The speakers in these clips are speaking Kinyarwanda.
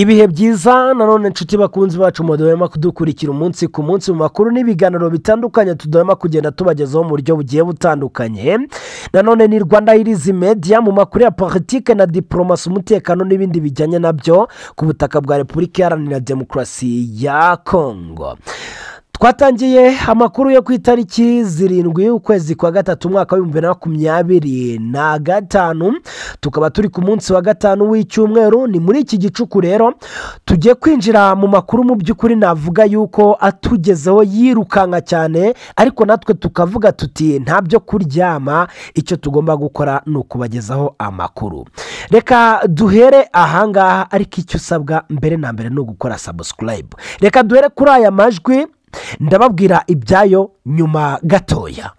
ibihe byiza nanone inshuti bakunzi bacu mudahwema kudukurikira umunsi ku munsi mu makuru n'ibiganiro bitandukanye tudahwema kugenda tubagezaho mu buryo bugiye butandukanye. Nanone ni Rwanda Irizi Media mu makuru ya politike na diplomasi, umutekano n'ibindi bijyanye nabyo ku butaka bwa Repubulika Iharanira Demokarasi ya Kongo. Twatangiye amakuru yo ku itariki 7 ukwezi kwa gatatu umwaka wa 2025, tukaba turi ku munsi wa gatanu w'icyumweru. Ni muri iki gicuku rero tugiye kwinjira mu makuru mu by'ukuri navuga yuko atugezeho yirukanka cyane, ariko natwe tukavuga tuti nta byo kuryama, icyo tugomba gukora ni ukubagezaho amakuru. Reka duhere ahangaha, ariko icyo usabwa mbere na mbere ni ugukora subscribe. Reka duhere kuri aya majwi, ndababwira ibyayo nyuma gatoya.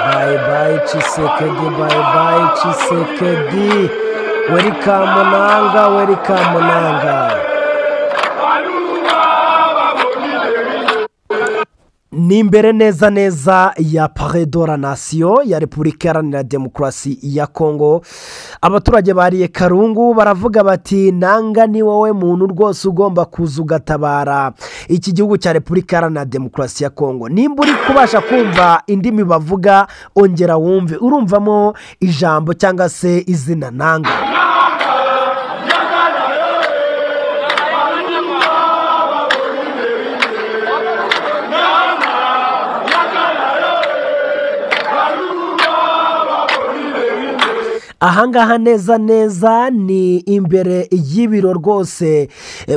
Bye bye Tshisekedi, bye bye Tshisekedi. Welcome Nanga, welcome Nanga. Ni imbere neza neza ya Palais de la Nation ya Repubulika Iharanira Demokarasi ya Kongo. Abaturage bariye Karungu baravuga bati Nanga ni wowe muntu rwose ugomba kuza ugatabara iki gihugu cya Repubulika Iharanira Demokarasi ya Kongo. Nimba uri kubasha kumva indimi bavuga, ongera wumve, urumvamo ijambo cyangwa se izina Nanga. Ahangaha neza neza ni imbere y'ibiro rwose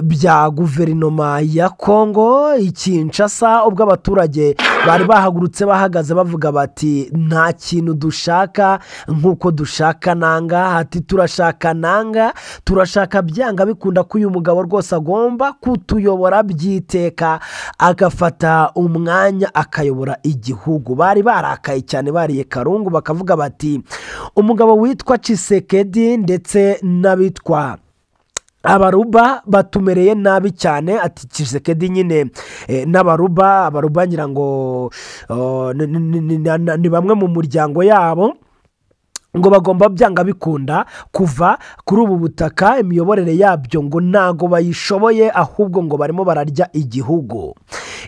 bya guverinoma ya Kongo i Kinshasa, ubwo abaturage bari bahagurutse bahagaze bavuga bati nta kintu dushaka nk'uko dushaka Nanga. Ati turashaka Nanga, turashaka byanga bikunda ko uyu mugabo rwose agomba kutuyobora byiteka, agafata umwanya akayobora igihugu. Bari barakaye cyane, bariye Karungu bakavuga bati umugabo witwa Tshisekedi ndetse n'abitwa Abaruba batumereye nabi cyane. Ati Tshisekedi nyine n'Abaruba ngira ngo ni bamwe mu muryango yabo, ngo bagomba byanga bikunda kuva kuri ubu butaka. Imiyoborere yabyo ngo ntago bayishoboye, ahubwo ngo barimo bararya igihugu.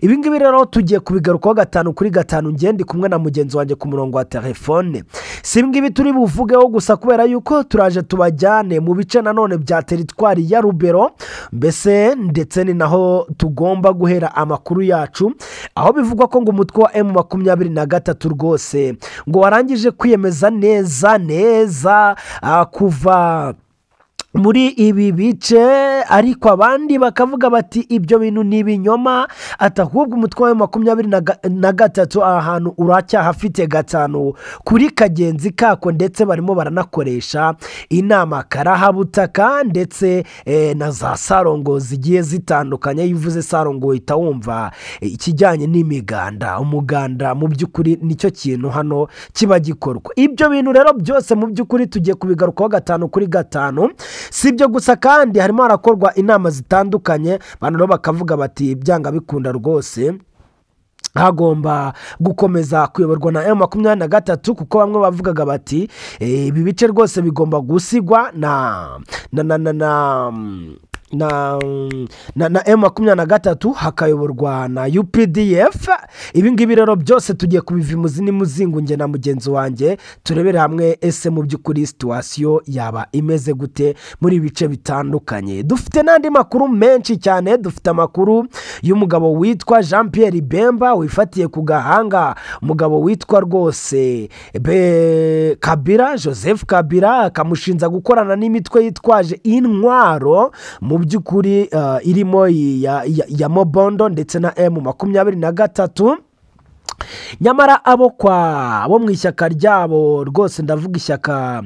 Ibi ngibi rero tugiye kubigarukaho 5 ngende kumwe na mugenzi wanjye ku murongo wa telefone. Si ngibi turi buvugeho gusa, kubera yuko turaje tubajyane mu bice nanone bya teritwari ya Rubero, mbese ndetse ni naho tugomba guhera amakuru yacu, aho bivugwa ko ngo umutwe wa M23 rwose ngo warangije kwiyemeza neza kuva muri ibi bice, ariko abandi bakavuga bati ibyo bintu ni ibinyoma. Atahubwo umutwe wa M23 ahantu uracyahafite 5 kuri kagenzi kako, ndetse barimo baranakoresha inama karahabutaka ndetse na za sarongo zigiye zitandukanye. Yivuze sarongo uhita wumva ikijyanye n'imiganda. Umuganda mu by'ukuri nicyo kintu hano kiba gikorwa. Ibyo bintu rero byose mu by'ukuri tugiye kubigarukaho 5 si ibyo gusa, kandi harimo harakorwa inama zitandukanye. Abantu bakavuga bati byanga bikunda rwose hagomba gukomeza kuyoborwa na M23, kuko bamwe bavugaga bati ibi bice rwose bigomba gusigwa na M23 hakayoborwa na UPDF. Ibi ngibi rero byose tugiye kubivimuzi n'imuzingu nge na mugenzi wanjye, turebere hamwe ese mu by'ukuri situation yaba imeze gute muri bice bitandukanye. Dufite n'andi makuru menshi cyane. Dufite amakuru y'umugabo witwa Jean Pierre Bemba wifatiye ku gahanga, umugabo witwa rwose Kabila, Joseph Kabila, akamushinza gukorana n'imitwe yitwaje intwaro mu by'ukuri irimo ya Mobondo ndetse na M23. Nyamara abo mu ishyaka ryabo rwose, ndavuga ishyaka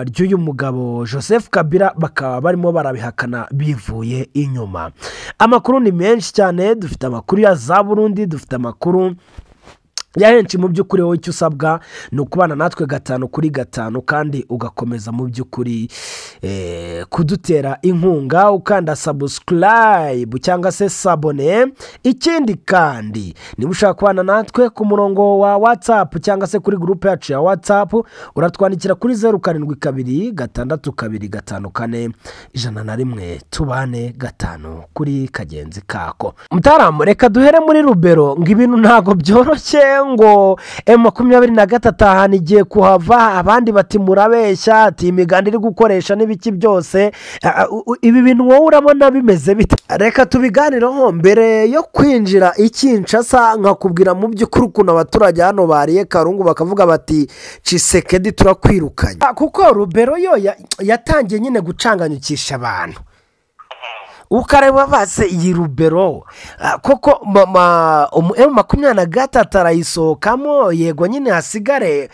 ry'uyu mugabo Joseph Kabila, bakaba barimo barabihakana bivuye inyuma. Amakuru ni menshi cyane. Dufite amakuru ya za Burundi, dufite amakuru henshi mu by'ukuri wowe icyo usabwa ni ukubana natwe 5/5 kandi ugakomeza mu by'ukuri kudutera inkunga ukanda subscribe cyangwa se sabone. Ikindi kandi niba ushaka kubana natwe ku murongo wa WhatsApp cyangwa se kuri groupe yacu ya WhatsApp uratwandikira kuri 0722554101 tubane 5 kuri kagenzi kako. Mutaramu reka duhere muri Rubero ngo ibintu ntago byoroshye ngo M23 ahana igiye kuhava abandi bati murabeshya ati imiganda iri gukoresha n'ibiki byose. Ibi bintu wowe urabona bimeze bite? Reka tubiganireho mbere yo kwinjira Kinshasa nkakubwira mu by'ukuri ukuntu abaturage hano bariye karungu bakavuga bati Tshisekedi turakwirukanye, kuko Rubero yo yatangiye nyine gucanganyukisha abantu. Ukareba base iyi Rubero koko M23 arayisohokamo yego nyine hasigare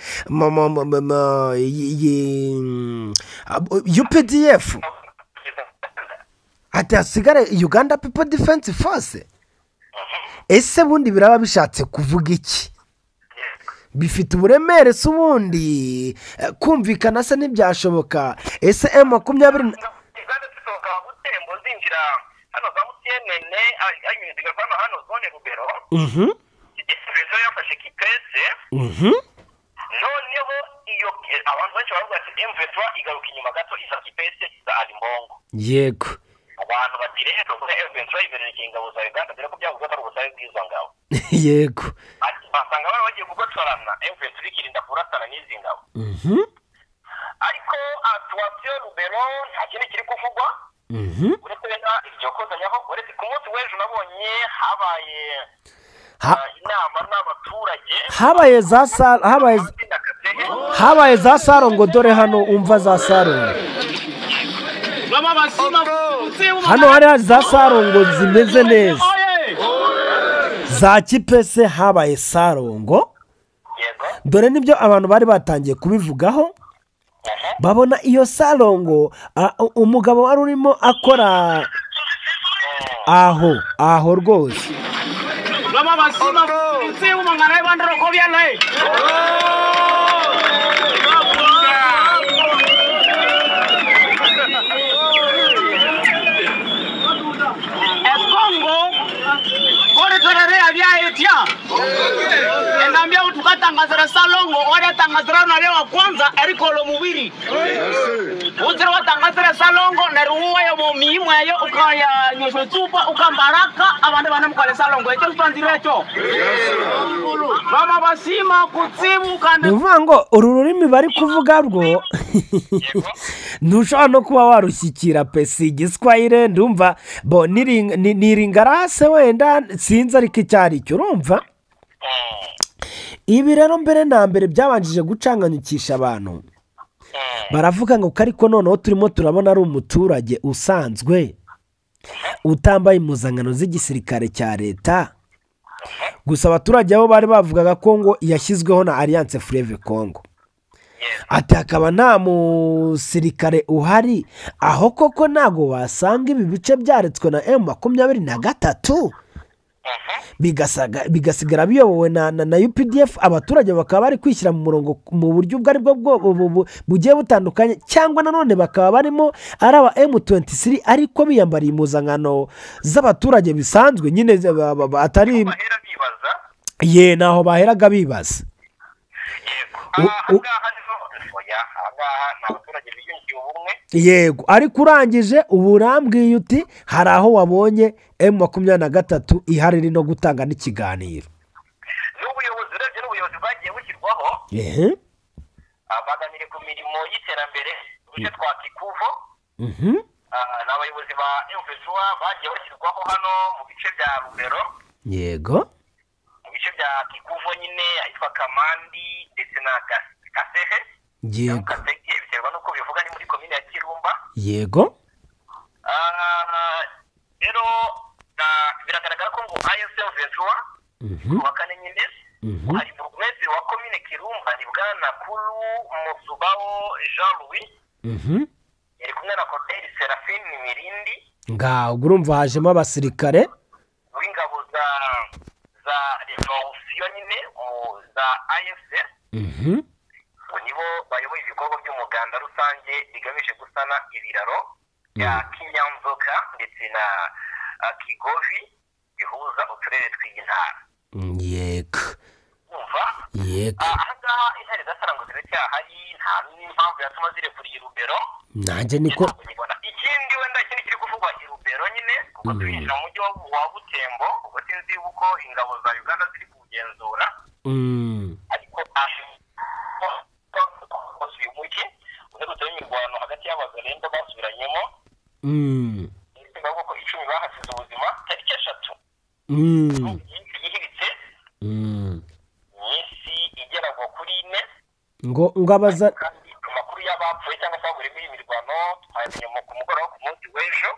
UPDF ati hasigare Uganda People Defense Force. Ese bundi biraba bishatse kuvuga iki? Bifite uburemere se ubundi kumvikana se ntibyashoboka? Ese M23 hano za mutiyene ayinyu zigafana hano zone Rubero igihe yafashe kipese noneho iyo abantu benshi bavuga ati M23 igaruka inyuma gato isa kipese za Alimbongo. Yego abantu batireye ko M23 ibereke ingabo za Uganda dore ko byavuga ko ubusabe bw'izo ngabo. Yego ati basanga bari bagiye kugotorana M23 ikirinda kurasana n'izi ngabo. Ariko atuwasiyo Rubero nta kintu kiri kuvugwa. Uretse ibyo kozanyaho uretse ku munsi w'ejo nabonye habaye inama n'abaturage habaye za Sarongo. Dore hano umva za Sarongo hano hari za Sarongo zimeze neza za Kipese habaye Sarongo. Dore nibyo abantu bari batangiye kubivugaho babona iyo Sarongo umugabo wari urimo akora aho rwose Enambia utukatangazira Sarongo wadatangazira na leo kwanza ariko lo mubiri uzira watangazira Sarongo na ruwa yo mumimu yayo ukaya nyosho tupa ukambaraka abande banamukale Sarongo ecyo twanzirecho mama basima kutsimu kandi uvango ururimi bari kuvuga bwo ntushobora no kuba warushyikira pesi Igiswahili ndumva bo niringarase wenda sinzi ariko icyari cyo urumva. Ibi rero mbere na mbere byabanjije gucanganyukisha abantu. Baravuga ngo ariko noneho turimo turabona ari umuturage usanzwe utambaye impuzankano z'igisirikare cya leta. Gusa abaturage abo bari bavugaga ko ngo yashyizweho na Alliance Fleuve Congo. Ati hakaba nta musirikare uhari aho koko ntago wasanga ibi bice byaretswe na M23 bigasigara biyobowe na UPDF. Abaturage bakaba bari kwishyira mu murongo mu buryo ubwo aribwo bugiye butandukanye cyangwa nanone bakaba barimo ari aba M23 ariko biyambariye impuzankano z'abaturage bisanzwe nyine atari naho baheraga bibaza. Yego ariko urangije uburambwiye uti hari aho wabonye M23 ihari no gutanga n'ikiganiro n'ubuyobozi urebye n'ubuyobozi bagiye bushyirwaho baganire ku mirimo y'iterambere uduce twa Kikuvo n'abayobozi ba M23 bagiye bashyirwaho hano mu bice bya Rubero. Yego mu bice bya Kikuvo nyine ahitwa Kamandi ndetse na Kasehe. Yego biterwa nuko bivuga ni muri komine ya Kirumba. Yego rero biragaragara ko ngo AFC wakane nyine hari burugumesitiri wa komine Kirumba ni bwana Kulu Musubao Jean Louis yari kumwe na Colonel Seraphine Mirindi. Ngaho urumva hajemo abasirikare w'ingabo za Revolution opozisiyo nyine za AFC ngo nibo bayoboye ibikorwa by'umuganda rusange bigamije gusana ibiraro bya Kinyanzoka ndetse na Kigovi bihuza uturere tw'iyi ntara. yego umva yego ahangaha intare zasarangwa ziracyahari nta n'impamvu yatuma zirekuriye Rubero. nanjye niko ikindi wenda ikindi kiri kuvugwa i Rubero nyine kuko twinjira mu mujyi wa Butembo ubwo sinzi uko ingabo za Uganda ziri kugenzura ariko uyu mujyi uze gutera imirwano hagati y'Abazalendo basubiranyemo ko 10 bahasize ubuzima tariki 3 yihiritse minsi igeragwa kuri 4 ngo abaza amakuru y'abapfuye cyangwa se abagore muri imirwano twamenye ku mugoroba ku munsi w'ejo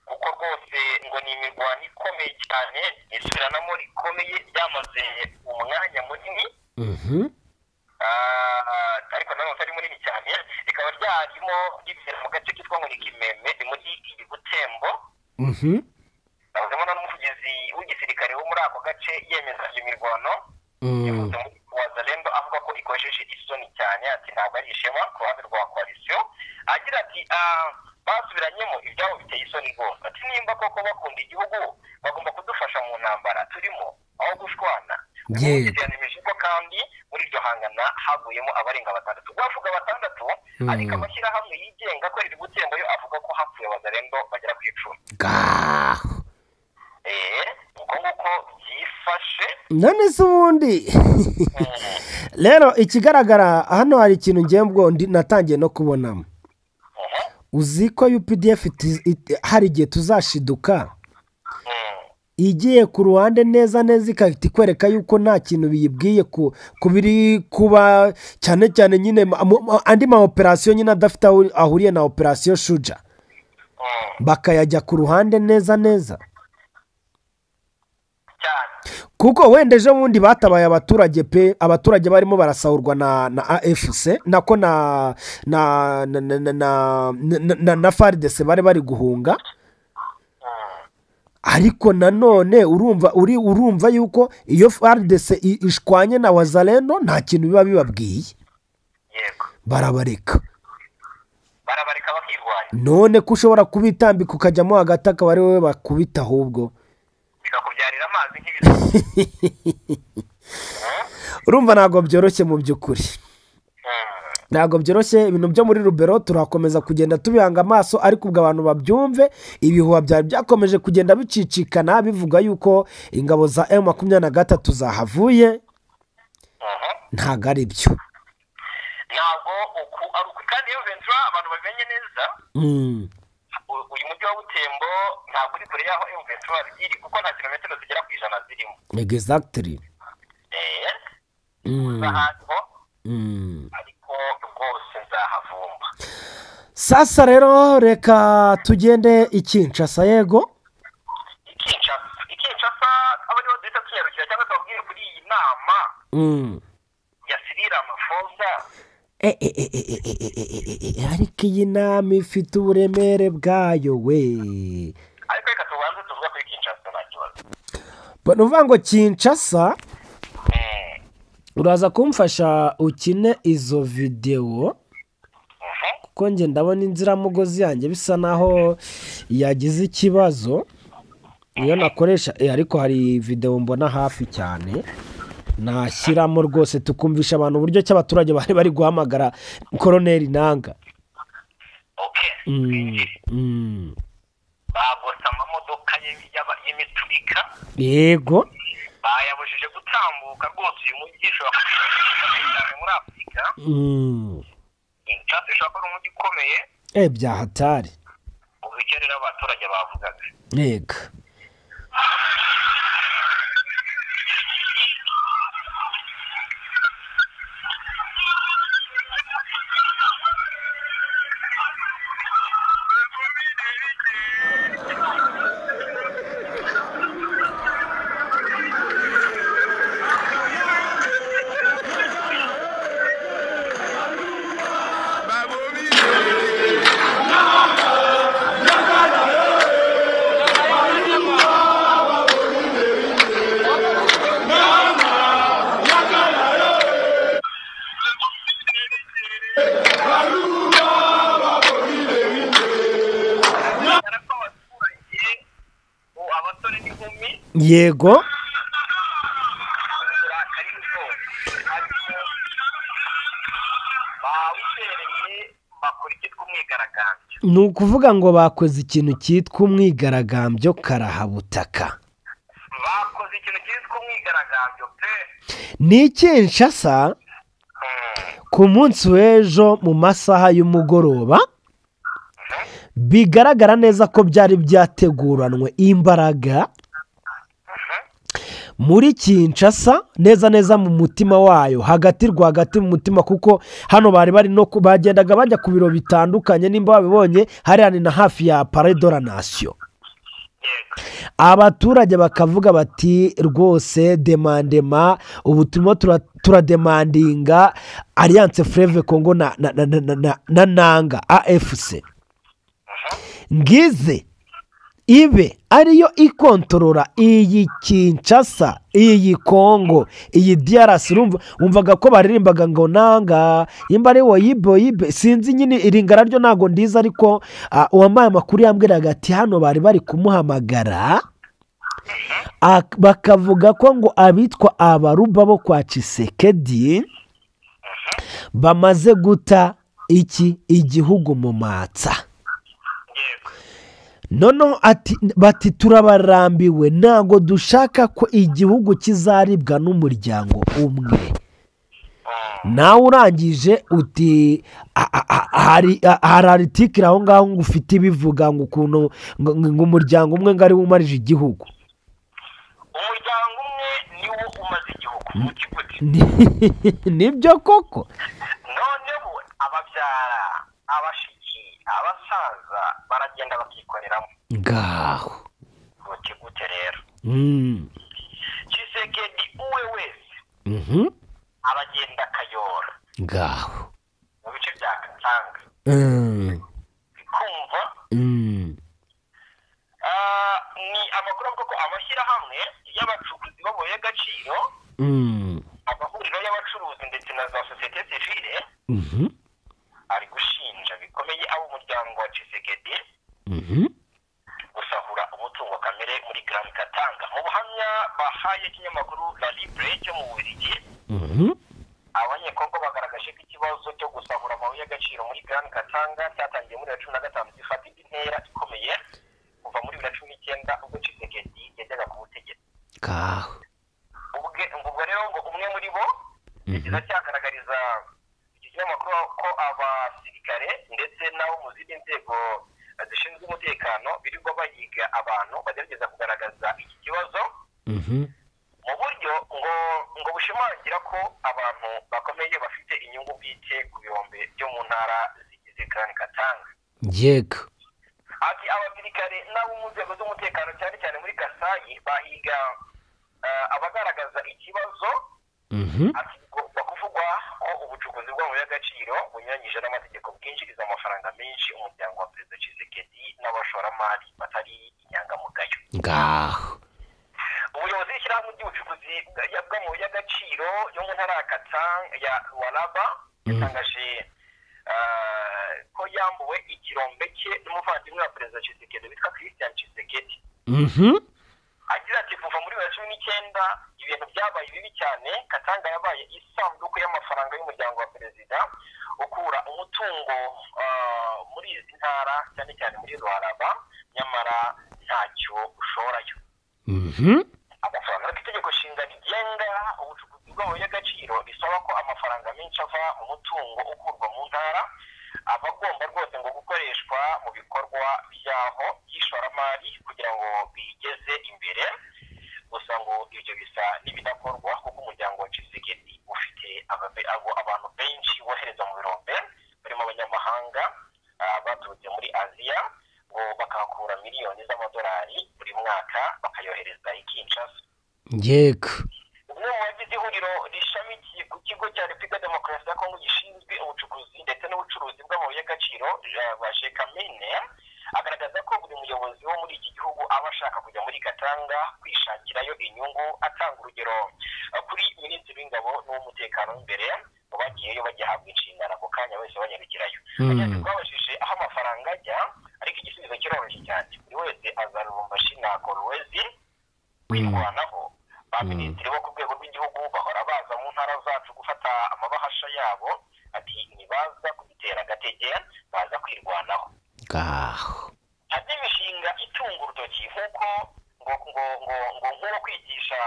kuko rwose ngo ni imirwano ikomeye cyane isubiranamo rikomeye byamaze umwanya munini ariko nawe atari munini cyane rikaba ryarimo ribera mu gace kitwa ngo ni Kimeme ni muri iyi Butembo nabuzemo n'umuvugizi w'igisirikare wo muri ako gace yemeza iyo mirwano yavuze muri Wazalendo avuga ko ikoresheje isoni cyane ati ntabwo ari ishema ku ruhande rwa koalisiyo agira ati basubiranyemo ibyabo biteye isoni rwose ati nimba koko bakunda igihugu bagomba kudufasha mu ntambara turimo aho gushwana yemeje ko kandi muri iryo hangana haguyemo abarenga 6 bavuga 6 ariko amashyirahamwe yigenga ko riri Butembo yo avuga ko hapfuye Wazalendo bagera ku 10 uko byifashe none se ubundi rero ikigaragara hano hari ikintu ngembo natangiye no kubonamo uzi ko UPDF hari igihe tuzashiduka igiye ku ruhande neza ikahita ikwereka yuko nta kintu biyibwiye kubiri kuba cyane cyane nyine andi ma operasiyo nyine adafite ahuriye na operasiyo Shuja bakayajya ku ruhande neza kuko wenda ejo bundi batabaye abaturage pe abaturage barimo barasahurwa na AFC nako na FARDC bari guhunga ariko nanone urumva yuko iyo FARDC ishwanye na Wazalendo nta kintu biba bibabwiye barabareka bakirwanya none ko ushobora kubitambika ukajyamo hagati akaba ari wowe bakubita ahubwo bikakubyarira amazi nk'ibintu urumva ntabwo byoroshye mu by'ukuri ntabwo byoroshye ibintu byo muri Rubero turakomeza kugenda tubihanga amaso ariko ubwo abantu babyumve ibihuha byari byakomeje kugenda bicicikana bivuga yuko ingabo za M23 zahavuye ntabwo ari byo ntabwo ari uku kandi iyo ventura abantu babimenye neza uyu mujyi wa Butembo ntabwo uri kure y'aho M23 iri kuko nta kilometero zigera ku 100 zirimo exactly ariko rwose nzahavumba sasa rero reka tugende Kinshasa yego Kinshasa abari duhita tunyarukira cyangwa tubabwire kuri iyi nama ya Cyril Ramaphosa ariko iyi nama ifite uburemere bwayo we ariko reka tubanze tuvuga kuri Kinshasa nta kibazo nuvuga ngo Kinshasa uraza kumfasha ukine izo video kuko nge ndabona inziramugozi yanjye bisa naho yagize ikibazo iyo nakoresha ariko hari video mbona hafi cyane nashyiramo rwose tukumvisha abantu uburyo cy'abaturage bari guhamagara Colonel Nanga bagota amamodoka y'imiturika yego bayabujije gutambuka rwose uyu mujyi ushobora kuba muri Afurika Kinshasa ishobora kuba umujyi ukomeye byahatari ubu icyo rero abaturage bavugaga yego yego ni ukuvuga ngo bakoze ikintu cyitwa umwigaragambyo karahabutaka. bakoze ikintu cyitwa umwigaragambyo pe. ni Kinshasa ku munsi w'ejo mu masaha y'umugoroba, bigaragara neza ko byari byateguranwe imbaraga muri Kinshasa, neza neza mu mutima wayo, hagati rwagati mu mutima, kuko hano bari no bagendaga bajya ku biro bitandukanye, nimba babibonye hariya ni na hafi ya Palais de la Nation. Abaturage bakavuga bati rwose demandema, ubu turimo turademandinga Alliance Fleuve Congo na Nanga AFC, ngize ibe ariyo ikontorora iyi Kinshasa, iyi Congo, iyi DRC. Umvaga ko baririmbaga ngo Nanga imba ari woyibe, sinzi nyine iringara ryo ntago ndiza, ariko uwambaye amakuru yambwiraga ati hano bari kumuhamagara, bakavuga ko ngo abitwa abaruba bo kwa Tshisekedi bamaze guta igihugu mu matsa. noneho bati turabarambiwe, ntabwo dushaka ko igihugu kizaribwa n'umuryango umwe. nawe urangije uti hari aritikiri aho ngaho ngo ufite ibivuga ngo ukuntu ngo umuryango umwe ngo ariwo umarije igihugu. umuryango umwe niwo umaze igihugu mu kibuti. nibyo koko. noneho ababyara, abashiki, abasaza baragenda bakikoreramo ngaho mu kigute rero. Tshisekedi uwe wese abagenda akayora ngaho mu bice bya Katanga bikumva. ni amakuru avuga ko amashyirahamwe y'abacukuzi b'amabuye y'agaciro, amahuriro y'abacuruzi ndetse na za sosiyete sivile ari gushinja bikomeye ab'umuryango wa Tshisekedi gusahura umutungo kamere muri Grand Katanga. mu buhamya bahaye ikinyamakuru La Libre cyo mu Bubiligi, abanyekongo bagaragaje ko ikibazo cyo gusahura amabuye y'agaciro muri Grand Katanga cyatangiye muri 2015 gifata indi ntera ikomeye kuva muri 2019 ubwo Tshisekedi yajyaga ku butegetsi. ubwo rero ngo umwe muri bo yagize cyagaragariza iki kinyamakuru ko abasirikare ndetse n'abo mu zindi nzego zishinzwe umutekano birirwa bahiga abantu bagerageza kugaragaza iki kibazo mu buryo ngo bushimangira ko abantu bakomeye bafite inyungu bwite ku bihombe byo mu ntara zigize Grand Katanga. yego. ati abasirikare n'abo mu nzego z'umutekano cyane cyane muri Kasayi bahiga abagaragaza ikibazo. ati bigomba kuvugwa ko ubucukuzi bw'amabuye y'agaciro bunyuranyije n'amategeko bwinjiriza amafaranga menshi umuryango wa Perezida Tshisekedi n'abashoramari batari inyangamugayo. ngaho ubuyobozi bw'ishyirahamwe ry'ubucukuzi bw'amabuye y'agaciro yo mu ntara ya Katanga ya Lualaba yatangaje ko yambuwe ikirombe cye n'umuvandimwe wa Perezida Tshisekedi witwa Christian Tshisekedi. agira ati kuva muri 2019 ibintu byabaye bibi cyane. Katanga yabaye isanduku y'amafaranga y'umuryango wa Perezida ukura umutungo muri izi ntara cyane cyane muri Lualaba, nyamara ntacyo ushorayo. amafaranga y'itegeko nshinga rigenga ubucukuzi bw'amabuye y'agaciro risaba ko amafaranga menshi ava mu mutungo ukurwa mu ntara aba agomba rwose ngo gukoreshwa mu bikorwa byaho by'ishoramari kugira ngo bigeze imbere. gusa ngo ibyo bisa n'ibidakorwa kuko umuryango wa Tshisekedi ufite abantu benshi bohereza mu birombe barimo abanyamahanga baturutse muri Aziya, ngo bakahakura miliyoni z'amadolari buri mwaka bakayohereza i Kinshasa. yego. umwe mu bagize ihuriro rishamikiye ku kigo cya Repubulika Demokarasi ya Kongo gishinzwe ubucukuzi ndetse n'ubucuruzi bw'amabuye y'agaciro Bashekamene agaragaza ko buri muyobozi wo muri iki gihugu aba ashaka kujya muri Katanga kwishakirayo inyungu, atanga urugero kuri minisitiri w'ingabo n'uw'umutekano w'imbere ngo bagiyeyo bagihabwa inshingano ako kanya wese banyarukirayo. twabashije aho amafaranga ajya, ariko igisubizo kiroroshye cyane. buri wese aza Lubumbashi na Kolwezi kwirwanaho ba minisitiri bo ku rwego rw'igihugu bahora baza mu ntara zacu gufata amabahasha yabo ati nibaza kudutera agatege baza kwirwanaho hari imishinga itunga urutoki nk'uko ngo kwigisha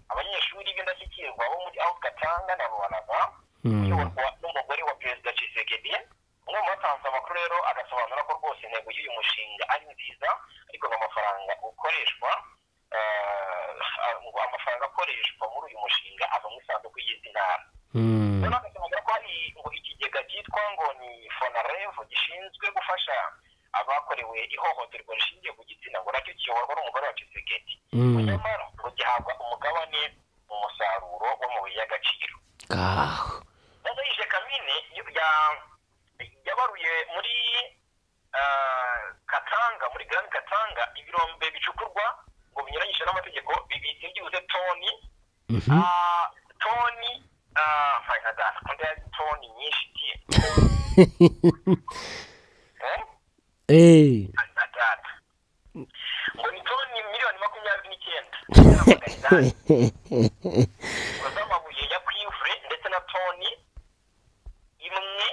abanyeshuri b'indashyikirwa bo muri aho Katanga na Rubanava uyoborwa n'umugore wa perezida Tshisekedi. umwe mu batanze amakuru rero agasobanura ko rwose intego y'uyu mushinga ari nziza ariko amafaranga ukoreshwa amafaranga akoreshwa muri uyu mushinga ava mu isanduku y'izi ntara. rero agasobanura ko hari ngo ikigega cyitwa ngo ni Fonarevo gishinzwe gufasha abakorewe ihohoterwa rishingiye ku gitsina ngo nacyo kiyoborwa n'umugore wa Tshisekedi. nyamara ngo gihabwa umugabane mu musaruro w'amabuye y'agaciro. Ndayije Kamine yabaruye muri Katanga, muri Grand Katanga ibirombe bicukurwa ngo binyuranyije n'amategeko bibitse byibuze toni toni nyinshi ngo ni toni miliyoni 29 z'amabuye ya cuivre ndetse na toni imwe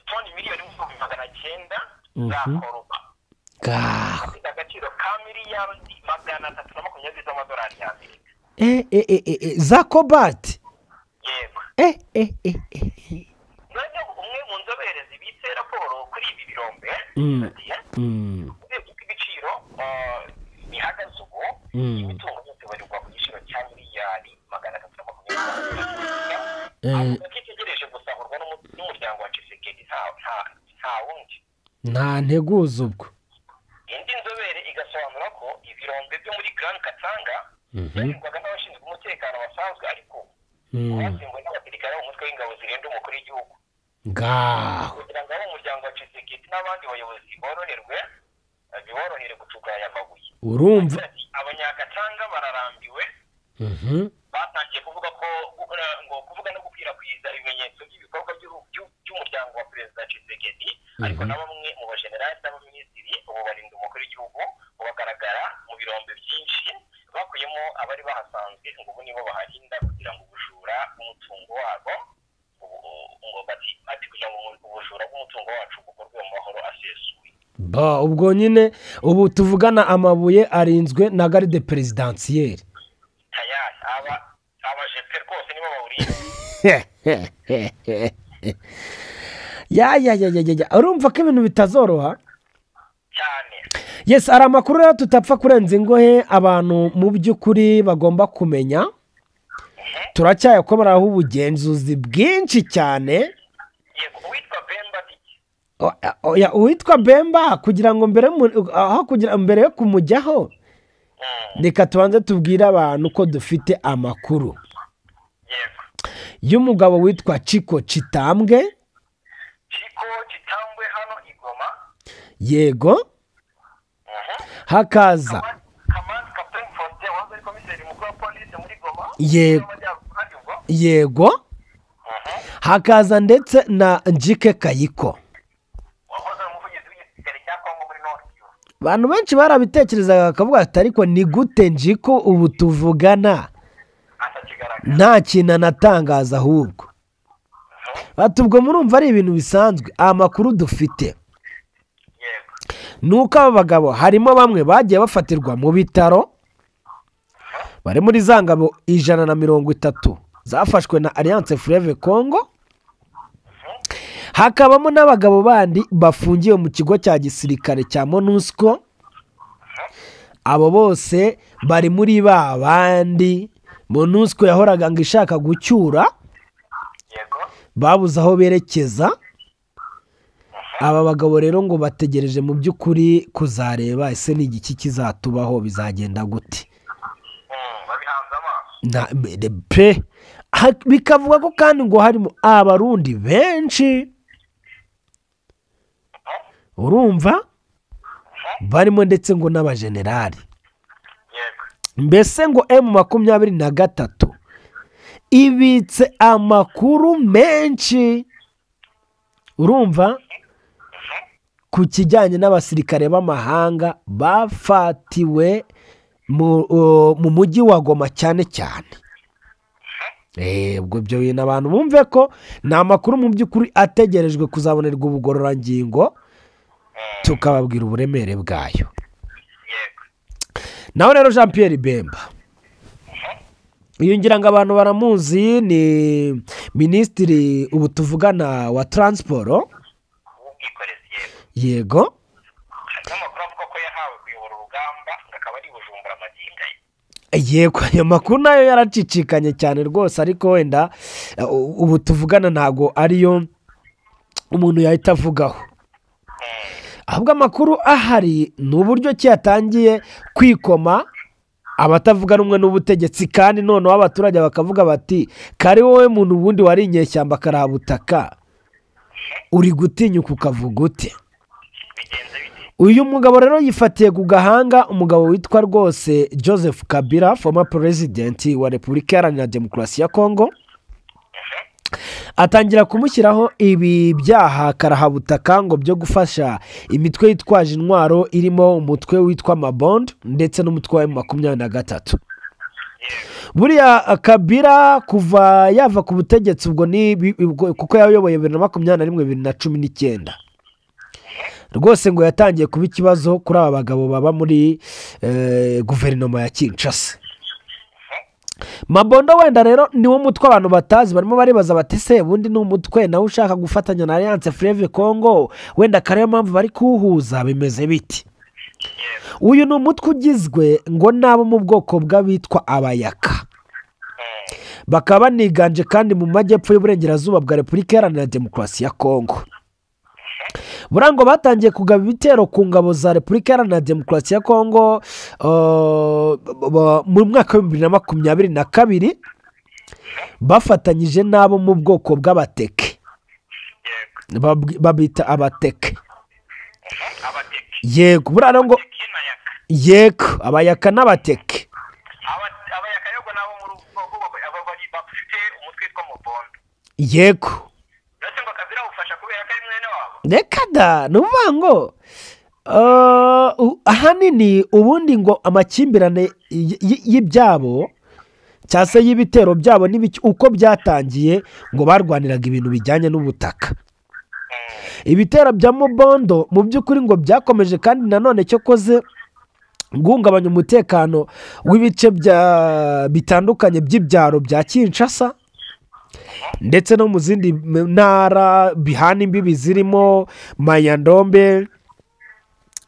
toni miliyoni 900 za koruba afite agaciro ka miliyari 320 z'amadolari y'Amerika za kobati. yego umwe mu nzobere zibitse raporo kuri ibi birombe ibiciro bihagaze ubu imitungo yose barirwa ku giciro cya miliyari 320 ko itegereje gusahurwa n'umuryango wa Tshisekedi nta wundi nta nteguza ubwo. indi nzobere igasobanura ko ibirombe byo muri Grand Katanga byagirwaga n'abashinzwe umutekano basanzwe ariko basimbuwe n'abasirikare b'umutwe w'ingabo zirinda umukuru w'igihugu kugira ngo abo umuryango wa Tshisekedi n'abandi bayobozi biborohere gucukura aya mabuye. urumva abanyakatanga bararambiwe batangiye kuvuga ko kuvuga no gukwirakwiza ibimenyetso by'ibikorwa by'umuryango wa perezida Tshisekedi ariko na bamwe mu bajenerali n'abaminisitiri ubu barinda umukuru w'igihugu bagaragara mu birombe byinshi bakuyemo abari bahasanzwe ngo ubu nibo baharinda kugira ngo ubujura bw'umutungo wabo kugira ngo ubujura bw'umutungo wacu bukorwe mu mahoro asesuye. ubwo nyine ubu tuvugana amabuye arinzwe na garde presidentielle. abajepe rwose nibo bawuriye. urumva ko ibintu bitazoroha cyane. yes, hari amakuru rero tutapfa kurenza ingohe abantu mu by'ukuri bagomba kumenya. turacyayakomeraho ubugenzuzi bwinshi cyane. yego uwitwa Bemba uwitwa Bemba kugira ngo mbere yo kumujyaho reka tubanze tubwire abantu ko dufite amakuru y'umugabo witwa Chiko Chitambwe hano i Goma. yego hakaza yego hakaza ndetse na Njike Kayiko. abantu benshi barabitekerezaga bakavuga ati ariko ni gute Njiko ubu tuvugana nta kintu anatangaza ahubwo batubwo murumva ari ibintu bisanzwe. amakuru dufite nuko aba bagabo harimo bamwe bagiye bafatirwa mu bitaro bari muri za ngabo 130 zafashwe na Alliance Fleuve Congo. hakabamo n'abagabo bandi bafungiye mu kigo cya gisirikare cya MONUSCO. abo bose bari muri ba bandi MONUSCO yahoraga ngo ishaka gucyura babuze aho berekeza. aba bagabo rero ngo bategereje mu by'ukuri kuzareba ese ni igiki kizatubaho, bizagenda gute. bikavuga ko kandi ngo harimo abarundi benshi urumva barimo ndetse ngo n'abajenerali. mbese ngo M23 ibitse amakuru menshi urumva ku kijyanye n'abasirikare b'amahanga bafatiwe mu mujyi wa Goma cyane cyane. Ubwo ibyo bintu abantu bumve ko ni amakuru mu by'ukuri ategerejwe kuzabonerwa ubugororangingo tukababwira uburemere bwayo. Naho rero Jean Pierre Bemba ngira ngo abantu baramuzi, ni minisitiri ubu tuvugana wa taransiporo. Yego yego, ayo makuru nayo yaracicikanye cyane rwose, ariko wenda ubu tuvugana ntago ariyo umuntu yahita avugaho. Ahubwo amakuru ahari ni uburyo ki yatangiye kwikoma abatavuga rumwe n'ubutegetsi, kandi noneho abaturage bakavuga bati kari wowe muntu ubundi wari inyeshyamba karabutaka uri gutinyuka ukavuga ute? Uyu mugabo rero yifatiye ku gahanga umugabo witwa rwose Joseph Kabila, former president wa Repubulika Iharanira Demokarasi ya Kongo, atangira kumushyiraho ibi byaha karahabutaka ngo byo gufasha imitwe yitwaje intwaro irimo umutwe witwa Mabond ndetse n'umutwe wa M23. Buriya Kabila kuva yava ku butegetsi ubwo ni kuko yayoboye 2021-2019 rwose ngo yatangiye kuba ikibazo kuri aba bagabo baba muri guverinoma ya Kinshasa. Mabondo wenda rero niwo mutwe abantu batazi, barimo baribaza bati se ubundi ni umutwe nawe ushaka gufatanya na Alliance Fleuve Congo, wenda kare mpamvu bari kuhuza bimeze biti. Uyu ni umutwe ugizwe ngo nabo mu bwoko bw'abitwa abayaka, bakaba baniganje kandi mu majyepfo y'uburengerazuba bwa Repubulika Iharanira Demokarasi ya Kongo. Burango batangiye kugaba ibitero ku ngabo za Repubulika Iharanira Demokarasi ya Kongo mu mwaka wa 2022 bafatanyije nabo mu bwoko bw'abateke, babita abateke. Yego burano ngo yego abayaka n'abateke. Yego reka da nuvuga ngo ahanini ubundi ngo amakimbirane y'ibyabo cyangwa se y'ibitero byabo uko byatangiye ngo barwaniraga ibintu bijyanye n'ubutaka. Ibitero bya Mubondo mu by'ukuri ngo byakomeje kandi nanone cyo koze guhungabanya umutekano w'ibice bitandukanye by'ibyaro bya Kinshasa ndetse no mu zindi ntara bihana imbibi zirimo Mayandombe,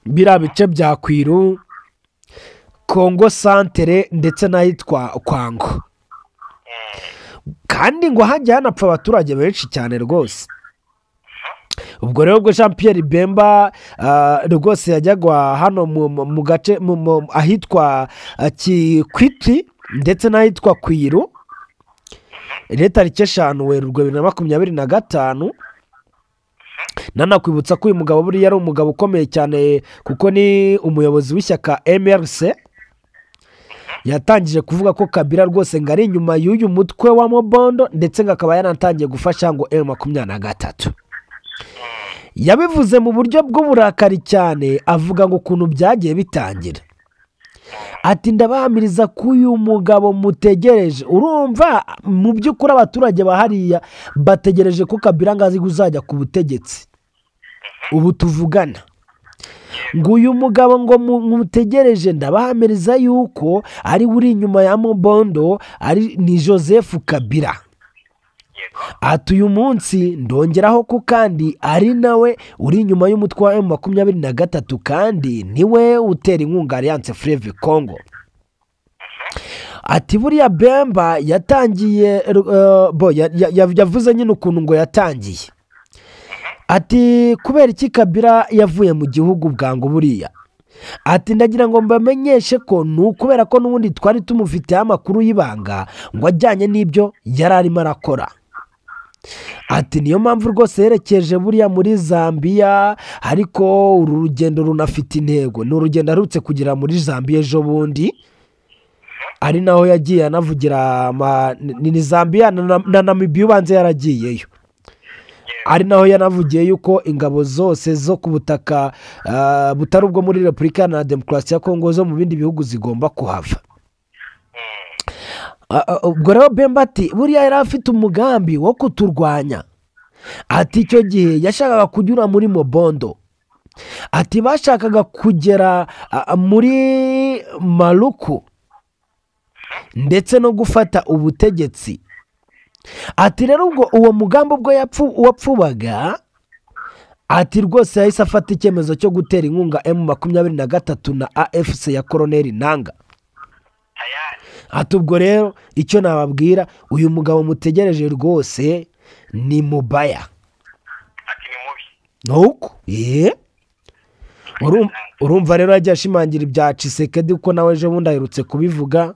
biriya bice bya Kwiru, Kongo Centre ndetse n'ahitwa Kwango. Kandi ngo hajya hanapfa abaturage benshi cyane rwose. Ubwo rero ubwo Jean Pierre Bemba rwose yajyagwa hano mu gace ahitwa Kikwiti ndetse n'ahitwa Kwiru tariki 5 Werurwe 2025. Nanakwibutsa ko uyu mugabo buri yari umugabo ukomeye cyane kuko ni umuyobozi w'ishyaka MRC. Yatangije kuvuga ko Kabila rwose ngari inyuma y'uyu mutwe wa Mobondo ndetse ngakaba yanatangiye gufasha ngo M23. Yabivuze mu buryo bw'uburakari cyane, avuga ngo ukuntu byagiye bitangira. Ati ndabahamiriza ko uyu mugabo mutegereje, urumva mu by'ukuri abaturage bahariya bategereje ko Kabila ngazi kuzajya ku butegetsi ubu tuvugana. Ngo uyu mugabo ngo mutegereje ndabahamiriza yuko ari uri inyuma ya Mobondo ni Joseph Kabila. Ati uyu munsi ndongeraho ko kandi ari nawe uri inyuma y'umutwe wa M23 kandi niwe utera inkunga Alliance Fleuve Congo. Ati buriya Bemba yatangiye yavuze nyine ukuntu ngo yatangiye. Ati kubera iki Kabila yavuye mu gihugu bwangu buriya. Ati ndagira ngo mbamenyeshe ko kubera ko n'ubundi twari tumufite amakuru y'ibanga ngo ajyanye n'ibyo yari arimo arakora. Ati niyo mpamvu rwose yerekeje buriya muri Zambia, ariko uru rugendo runafite intego. Ni urugendo arutse kugira muri Zambia ejo bundi, ari naho yagiye anavugira ni Zambia na Namibia ubanze yaragiyeyo. ari naho yanavugiye yuko ingabo zose zo ku butaka butari ubwo muri Repubulika Iharanira Demokarasi ya Kongo zo mu bindi bihugu zigomba kuhava. Ubwo rero Bemba ati buriya yari afite umugambi wo kuturwanya, ati icyo gihe yashakaga kunyura muri Mobondo, ati bashakaga kugera muri Maluku ndetse no gufata ubutegetsi. Ati rero ubwo uwo mugambi ubwo wapfubaga, ati rwose yahise afata icyemezo cyo gutera inkunga M23 na AFC ya Colonel Nanga. Ati ubwo rero icyo nababwira, uyu mugabo mutegereje rwose ni Mubaya. Ati ni mubi. Nuko urumva rero ajya ashimangira ibya Tshisekedi uko nawe ejo bundi aherutse kubivuga.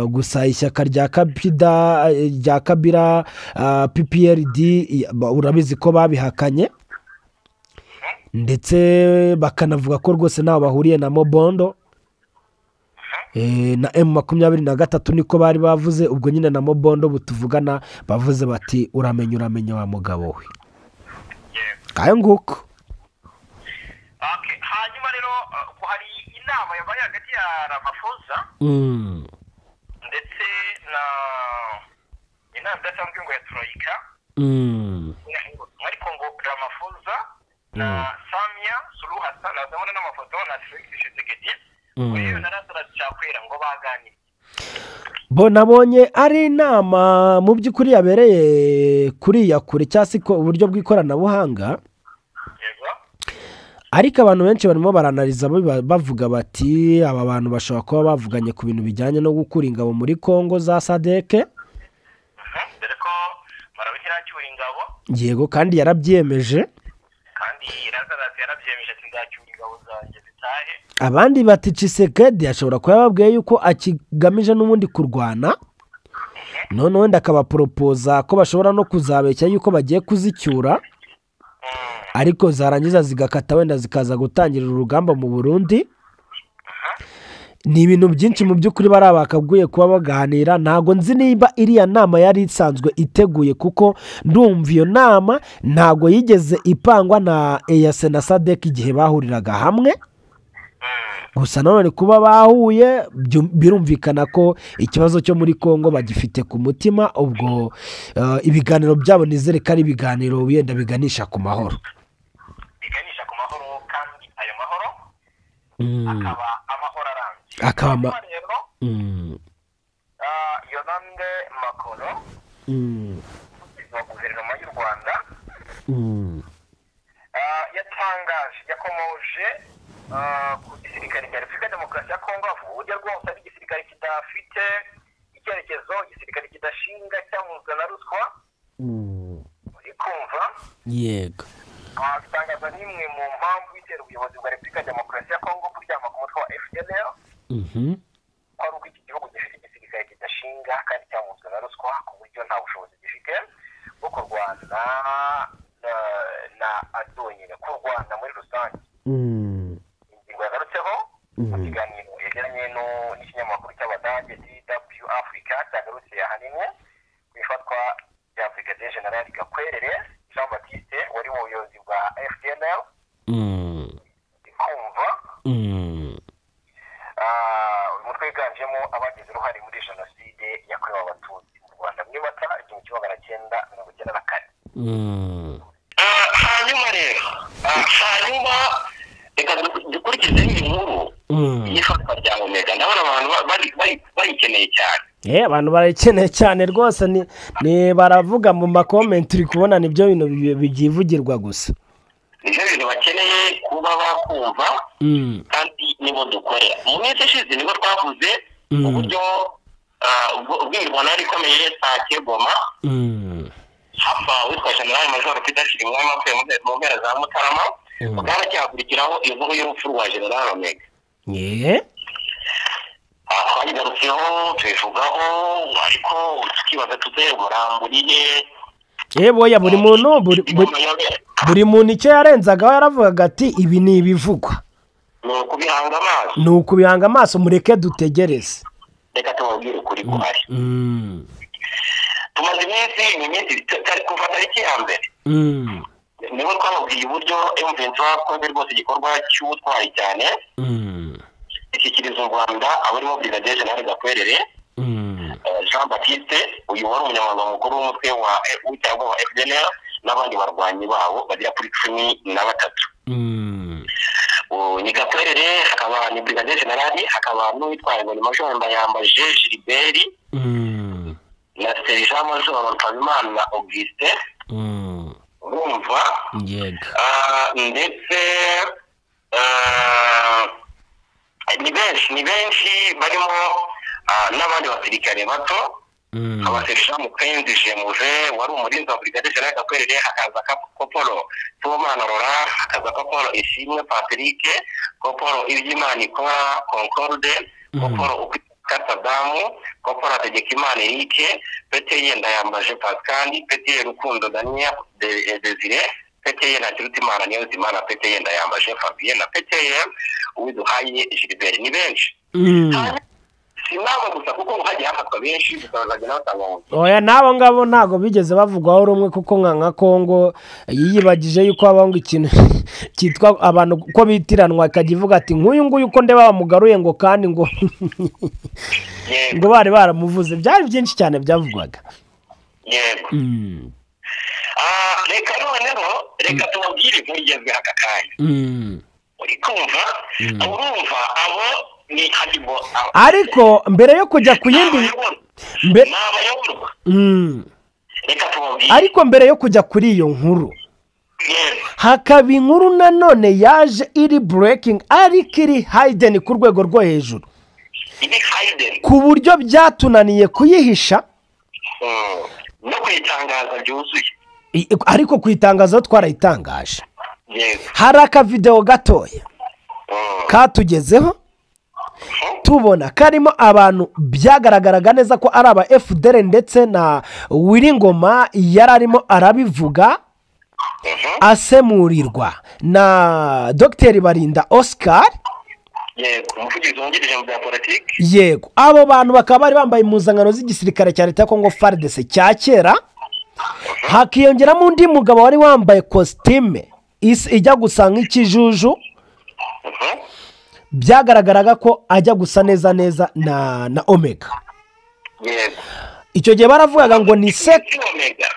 Gusa ishyaka rya Kabila PPRD urabizi ko babihakanye, ndetse bakanavuga ko rwose ntaho bahuriye na Mobondo na M23 niko bari bavuze. Ubwo nyine na Mobondo butuvugana bavuze bati uramenya wa mugabo we kayo nguko. Hanyuma rero hari inama yabaye hagati ya Ramaphosa ndetse na inama idasanzwe ngo ya Troika ariko ngo Ramaphosa na Samia Suluhu Hassan azabona n'amafoto na Felix Tshisekedi uyu narazacakwera ngo baganire. Bo nabonye ari inama mu by'ukuri yabereye kuriya kure cyangwa se uburyo bw'ikoranabuhanga, ariko abantu benshi barimo baranariza bavuga bati aba bantu bashobora kuba bavuganye ku bintu bijyanye no gukura ingabo muri Kongo za SADC. Dore ko marabikira cyura ingabo. Yego, kandi yarabyemeje. Kandi yarabyemeje ati nzacyura ingabo zanjye zitahe. Abandi bati Tshisekedi ashobora kuba yababwiye yuko akigamije n'ubundi kurwana, none wenda akabaporopoza ko bashobora no kuzabeshya yuko bagiye kuzicyura, ariko zarangiza zigakata wenda zikaza gutangirira urugamba mu Burundi. Ni ibintu byinshi mu by'ukuri bari bakabwiye kuba baganira. Ntago nzi niba iriya nama yari isanzwe iteguye, kuko ndumva iyo nama ntago yigeze ipangwa na EAC na SADC igihe bahuriraga hamwe. Gusa none kuba bahuye birumvikana ko ikibazo cyo muri Kongo bagifite ku mutima. Ubwo ibiganiro byabo nizere ko ari ibiganiro wenda biganisha ku mahoro, kandi ayo mahoro akaba amahoro arambye. akaba Yolande Makoro wa guverinoma y'u Rwanda yakomoje ku gisirikare cya Repubulika Demokarasi ya Kongo, avuga uburyo rwose ari igisirikare kidafite icyerekezo, igisirikare kidashinga cyangwa na ruswa. Uri kumva? Yego. Bitangaza n'imwe mu mpamvu itera ubuyobozi bwa Repubulika Demokarasi ya Kongo kuryama ku mutwe wa FDLR, ko ari uko iki gihugu gifite igisirikare kidashinga kandi cyangwa na ruswa, ku buryo nta bushobozi gifite bwo kurwana na adonyine, kurwana muri rusange. Ingingo yagarutseho mu kiganiro yegeranye n'ikinyamakuru cy'Abadage DW Africa cyagarutse ahanini ku ifatwa rya Brigadier General Gakwerere Jean Baptiste wari mu buyobozi bwa FDLR. Ikumva umutwe wiganjemo abagize uruhare muri jenoside yakorewe abatutsi mu Rwanda muri Mata 1994. Hanyuma rero reka dukurikize inkuru y'ifatwa rya Omega. Ndabona abantu bayikeneye cyane. Abantu barayikeneye cyane rwose. Ni baravuga mu makomenti, uri kubona nibyo bintu byivugirwa gusa. Nibyo bintu bakeneye kuba bakumva, kandi nibo dukorera. Mu minsi ishize nibo twavuze uburyo ubwirwana ari ikomeye Sake Goma, hafa witwa General Major Peter Chirimwami avuye mu mpera za Mutarama, bwaracyahagurikiraho inkuru y'urupfu rwa General Omega. Twayigarutseho tubivugaho, ariko tukibaza tuze umuramburiye. Boya buri muntu icyo yarenzagaho yaravugaga ati ibi ni ibivugwa, ni ukubihanga amaso, mureke dutegereze. Reka tubabwire ukuri guhari. tumaze iminsi kuva tariki ya mbere nibo twababwiye uburyo M23 yakoze rwose igikorwa cy'ubutwari cyane ishyikiriza u Rwanda abarimo Brigadier General Gakwerere Jean Baptiste uyu wari umunyamabanga mukuru w'umutwe wa FDLR n'abandi barwanyi bawo bagera kuri 13 ni Gakwerere hakaba ni Brigadier General hakaba n'uwitwaye ngo ni Major Ndayambaje Gilbert na Sergeant Major Mpabimana Auguste urumva yego ndetse ni benshi barimo n'abandi basirikare bato abasergeant Mupenzi Jemuve wari umurinzi wa Brigadier General Gakwerere hakaza Kopolo Tubomana Laurent hakaza Kopolo Ishimwe Patrick Kopolo Ibyimana Ikora Concorde Kopolo Katadamu Kopolo Hategekimana Eric Peteye Ndayambaje Pascal Peteye Rukundo Daniel Desire Peteye Ntakirutimana Niyonzimana Peteye Ndayambaje Fabien na Peteye Uwiduhaye Gilbert ni benshi sinabo gusa kuko hagiye hafatwa benshi tukazajya n'abatanga oya nabo ngabo ntago bigeze bavugwaho rumwe kuko nka Kongo yiyibagije yuko abanga ikintu cyitwa abantu uko bitiranwa akagivuga ati nk'uyu nguyu uko ndeba bamugaruye ngo kandi ngo ngo bari baramuvuze byari byinshi cyane byavugwaga yego reka noneho reka tubabwire nk'ugezwe aka kanya uri kumva urumva abo ni hadibo ariko mbere yo kujya ku yindi ariko mbere yo kujya kuri iyo nkuru hakaba inkuru nanone yaje iri breaking ariko iri hidden ku rwego rwo hejuru ku buryo byatunaniye kuyihisha no kuyitangaza byuzuye ariko kuyitangaza twarayitangaje hari akavideo gatoya katugezeho tubona karimo abantu byagaragaraga neza ko ari aba FDL ndetse na Wiringoma yari arimo arabivuga asemurirwa na Dr Barinda Oscar yego umuvugizi wungirije mu bya politiki yego abo bantu bakaba bari bambaye impuzankano z'igisirikare cya leta ya Kongo FARDC cya kera hakiyongeramo undi mugabo wari wambaye costume ijya gusa nk'ikijuju byagaragaraga ko ajya gusa neza na Omega yego icyo gihe baravugaga ngo ni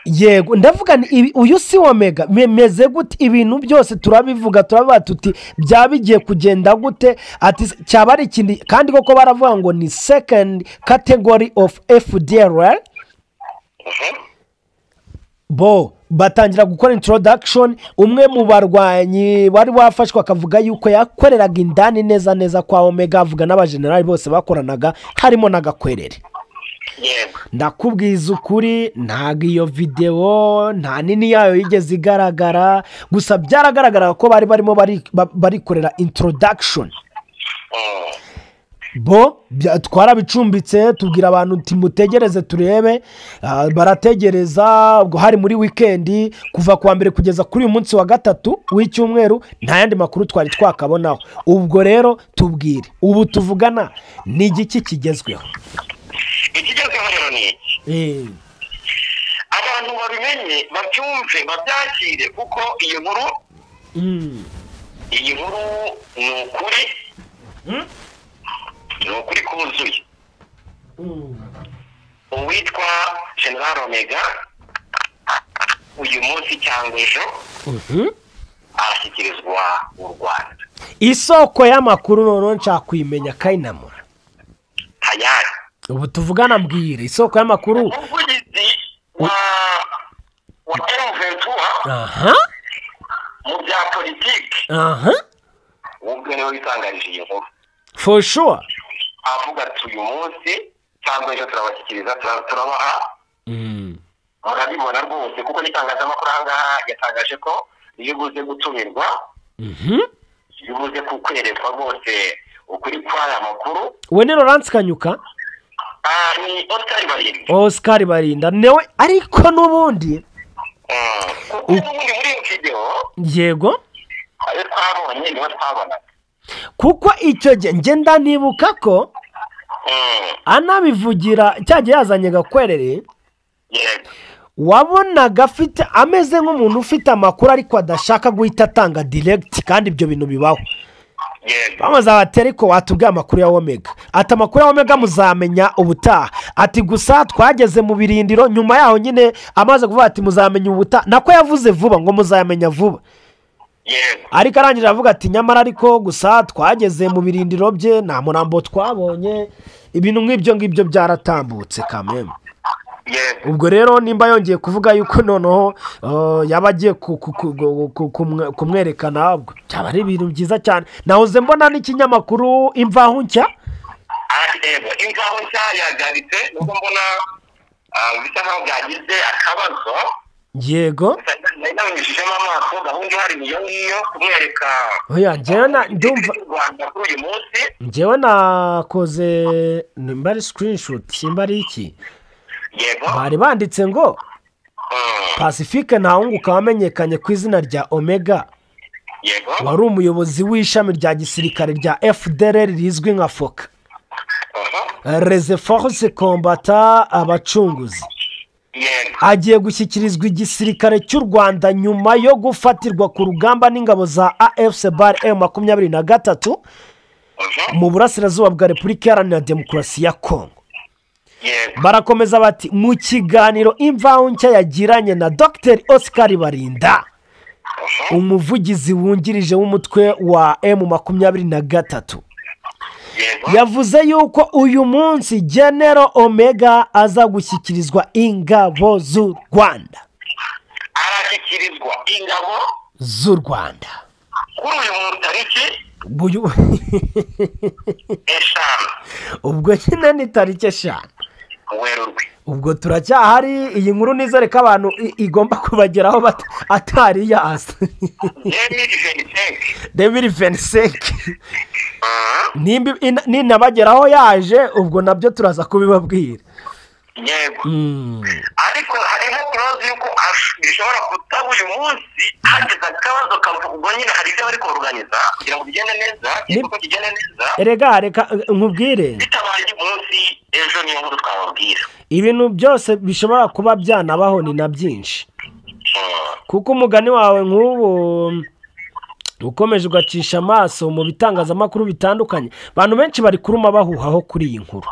yego ndavuga ni uyu si Omega meze gute ibintu byose turabivuga turavuga tuti byabigiye kugenda gute ati cyaba ari ikindi kandi koko baravuga ngo ni second category of FDLR bo batangira gukora introduction umwe mu barwanyi wari wafashwe akavuga yuko yakoreraga indani neza kwa Omega avuga n'abagenerali bose bakoranaga harimo na Gakwerere ndakubwiza ukuri ntago iyo video nta nini yayo yigeze igaragara gusa byaragaragara ko bari barimo barikorera introduction bo twarabicumbitse tubwira abantu uti mutegereze turebe barategereza ubwo hari muri weekend kuva kuwa mbere kugeza kuri uyu munsi wa gatatu w'icyumweru nta yandi makuru twari twakabonaho ubwo rero tubwire ubu tuvugana ni igiki kigezweho ikigezweho rero ni iki abantu babimenye babyumve babyakire kuko iyi nkuru ni ukuri ni ukuri kuzuye uwitwa General Omega uyu munsi cyangwa ejo arashyikirizwa u Rwanda isoko y'amakuru noneho nshaka kuyimenya kayinamura tayari ubu tuvugana mbwira isoko y'amakuru umuvugizi wa M23 mu bya politiki ubwo niwe witangarije iyi nkuru for sure avuga ati uyu munsi cyangwa ejo turabashyikiriza turabaha murabibona rwose kuko n'itangazamakuru aha ngaha yatangaje ko iyo ubuze gutumirwa iyo ubuze kukwerekwa rwose ukuri kw'aya makuru we ni Laurence Kanyuka ni Oscar Barinda newe ariko n'ubundi kuko n'ubundi muri iyo video yego ayo twabonye niwe twabonaga kuko icyo gihe ngenda nibuka ko anabivugira cyagiye yazanye Gakwerere wabonaga afite ameze nk'umuntu ufite amakuru ariko adashaka guhita atanga direct kandi ibyo bintu bibaho bamaze bati ariko watubwiye amakuru ya Omega ati amakuru ya Omega muzamenya ubutaha ati gusa twageze mu birindiro nyuma yaho nyine amaze kuvuga ati muzamenya ubutaha nako yavuze vuba ngo muzamenya vuba ariko arangije avuga ati nyamara ariko gusa twageze mu birindiro bye nta murambo twabonye ibintu nk'ibyo byaratambutse kameme ubwo rero nimba yongeye kuvuga yuko noneho yaba agiye kumwerekana byaba ari ibintu byiza cyane nahoze mbona n'ikinyamakuru Imvaho Nshya Imvaho Nshya yagaritse nubwo mbona bisa nkaho byagize akabazo yego nabanyujijemo amaso gahunda ihari niyo kumwereka oya ndumva kuri uyu munsi njyewe nakoze nimba ari screenshot simba ari iki bari banditse ngo Pacifique Ntahunguka wamenyekanye ku izina rya Omega wari umuyobozi w'ishami rya gisirikare rya FDLR rizwi nka FOCA Les Forces Combattant Abacunguzi agiye gushyikirizwa igisirikare cy'u Rwanda nyuma yo gufatirwa ku rugamba n'ingabo za AFC BAR M23 mu burasirazuba bwa Repubulika Iharanira Demokarasi ya Kongo barakomeza bati mu kiganiro Imvaho Nshya yagiranye na Dr Oscar Barinda umuvugizi wungirije w'umutwe wa M23 yavuze yuko uyu munsi General Omega aza gushyikirizwa ingabo z'u Rwanda arashyikirizwa ingabo z'u Rwanda kuri uyu munsi tariki eshanu ubwo nyine ni tariki eshanu Werurwe ubwo turacyahari iyi nkuru nizere ko abantu igomba kubageraho atari yasa 2025 ninabageraho yaje ubwo nabyo turaza kubibabwira yego ariko harimo kibazo yuko bishobora kutaba uyu munsi hageze akabazo kavuga nyine hari ibyo bari kuruganiza kugira ngo bigende neza kuko kigende neza reka nkubwire bitabaye umunsi ejo niyo nkuru twababwira ibintu byose bishobora kuba byanabaho ni na byinshi kuko umugani wawe nk'ubu ukomeje ugacisha amaso mu bitangazamakuru bitandukanye abantu benshi bari kuruma bahuhaho kuri iyi nkuru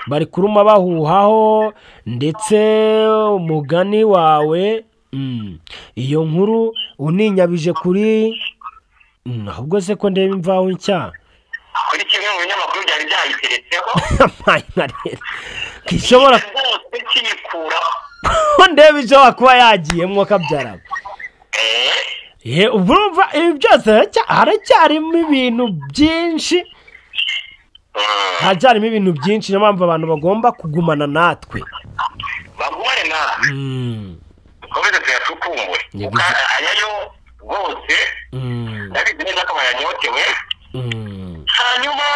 bari kuruma bahuhaho ndetse umugani wawe iyo nkuru uninyabije kuri ahubwo se ko ndeba Imvaho Nshya kuri kimwe mu binyamakuru byari byayiteretseho kishobora ndeba ishobora kuba yagiyemo kabyara ubwo urumva ibi byose haracyarimo ibintu byinshi haracyarimo ibintu byinshi niyo mpamvu abantu bagomba kugumana natwe bagumane natwe dukomeze tuyacukumbure ayayo rwose ndabizi neza ko bayanyotewe hanyuma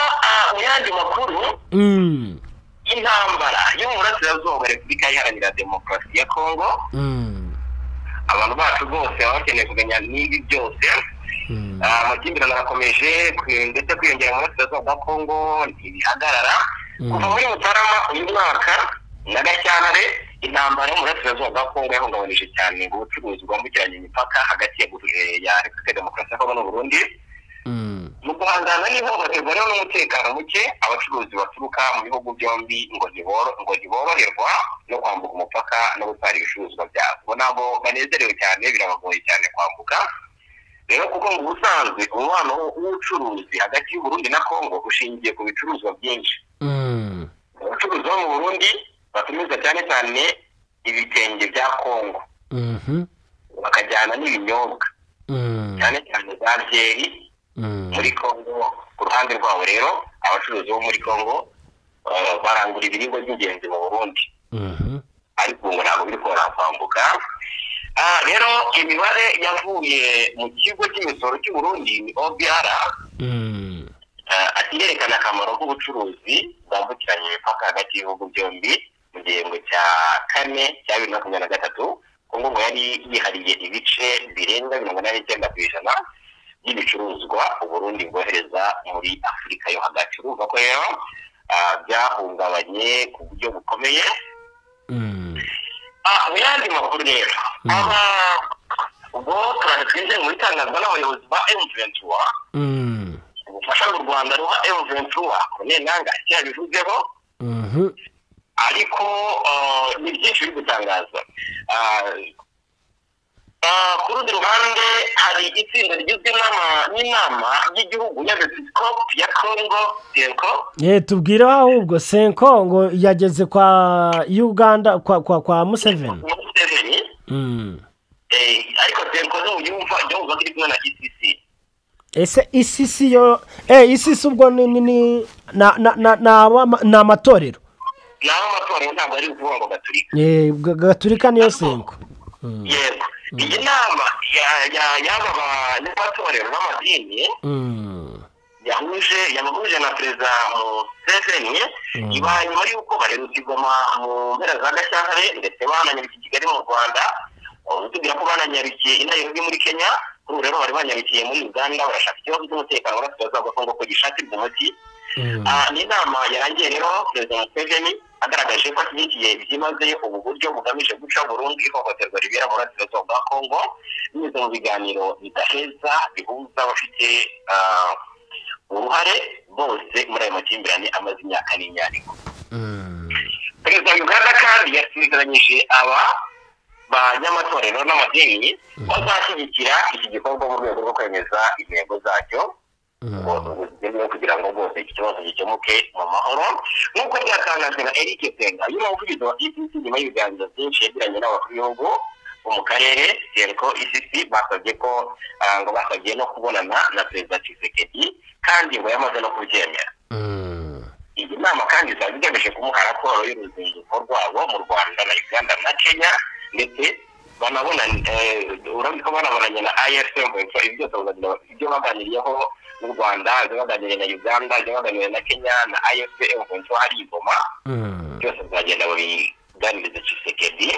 mu yandi makuru intambara yo mu burasirazuba bwa Repubulika Iharanira Demokarasi ya Kongo abantu bacu rwose baba bakeneye kumenya n'ibi byose amakimbirane arakomeje ndetse kwiyongera mu burasirazuba bwa Kongo ntibihagarara kuva muri Mutarama uyu mwaka na Gashyantare intambara yo mu burasirazuba bwa Kongo yahungabanije cyane ngo ubucuruzi bwambukiranya imipaka hagati ya Repubulika Demokarasi ya Kongo n'u Burundi mu guhangana n'ihohoterwa rero n'umutekano muke abacuruzi baturuka mu bihugu byombi ngo ntiboroherwa no kwambuka umupaka no gutwara ibicuruzwa byabo nabo banezerewe cyane birabagoye cyane kwambuka rero kuko mu busanzwe umubano w'ubucuruzi hagati y'u Burundi na Kongo ushingiye ku bicuruzwa byinshi abacuruzi bo mu Burundi batumiza cyane cyane ibitenge bya Kongo bakajyana n'ibinyobwa cyane cyane za byeri muri Kongo ku ruhande rwabo rero abacuruzi bo muri Kongo barangura ibiribwa by'ingenzi mu Burundi ariko ngo ntabwo biri kubona kwambuka rero imibare yavuye mu kigo cy'imisoro cy'u Burundi ni OBR yerekana akamaro k'ubucuruzi bwambukiranya imipaka hagati y'ibihugu byombi mu gihembwe cya kane cya 2023 Kongo ngo yari yihariye ibice birenga 89% y'ibicuruzwa Uburundi bwohereza muri Afurika yo hagati urumva ko rero byahungabanye ku buryo bukomeye mu yandi makuru rero ubwo twinjiye mu itangazo n'abayobozi ba M23 ubufasha u Rwanda ruha M23 kunenanga cyabivuzeho ariko ni byinshi biri gutangazwa. Ku rundi ruhande hari itsinda rigizwe n'inama y'igihugu y'abepiskopi ya Congo Senko. Tubwire ahubwo Senko ngo yageze kwa Uganda kwa Museveni. Ariko Senko n'uyumva kiri kumwe na ICC. Ese ICC yo ICC ubwo ni amatorero. Amatorero ntabwo ari ukuvuga ngo gaturika. Gaturika niyo Senko. Yego. Iyi nama y'amatorero n'amadini yahuje na perezida Museveni ibaye nyuma y'uko baherutse Goma mu mpera za Gashyantare ndetse bananyarukiye Kigali mu Rwanda. Tubwira ko bananyarukiye i Nairobi muri Kenya. Kuri rero bari banyarukiye muri Uganda barashaka ikibazo cy'umutekano barasaba Kongo ko gishakirwa umuti. Ni inama yarangiye rero perezida Museveni agaragaje ko ashyigikiye byimazeyo ubu buryo bugamije guca burundu ihohoterwa ribera mu burasirazuba bwa Kongo binyuze mu biganiro bidaheza bihuza abafite uruhare bose muri ayo makimbirane amaze imyaka n'imyandiko. Perezida wa Uganda kandi yasezeranyije banyamatorero n'amadini bazashyigikira iki gikorwa mu rwego rwo kwemeza intego zacyo kugira ngo bose iki kibazo gikemuke mu mahoro nk'uko byatangajwe na Eric Senga y'umuvugizi wa ICC nyuma y'ibiganiro byinshi yagiranye n'abakuru b'ibihugu bo mu karere. Senko ICC basabye ko ngo basabye no kubonana na perezida Tshisekedi kandi ngo yamaze no kubyemera. Iyi nama kandi izaba igamije kumuha raporo y'uruzinduko rwabo mu Rwanda na Uganda na Kenya ndetse banabonanye na IFM ibyo ibyo baganiriyeho mu Rwanda ibyo baganiriye na Uganda ibyo baganiriye na Kenya na IFM hari i Goma byose bizagenda babiganiriza Tshisekedi.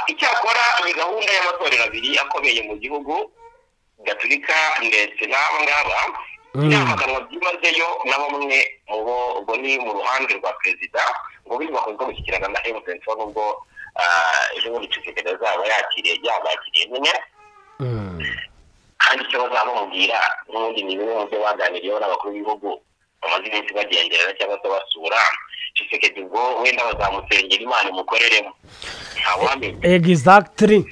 Icyakora iyi gahunda y'amatorero abiri akomeye mu gihugu gaturika ndetse n'aba ngaba inamaganwa byimazeyo na bamwe mu bo ni mu ruhande rwa perezida ngo bibakozwe gushyikirana na M23 nubwo ejo bundi Tshisekedi azaba yabakiriye nyine kandi icyo bazaba bamubwira n'ubundi ni bimwe mu byo baganiriyeho n'abakuru b'ibihugu bamaze iminsi bagenderera cyangwa se basura. Tshisekedi ubwo wenda bazamusengera Imana imukoreremo ntawamenya. Exactly.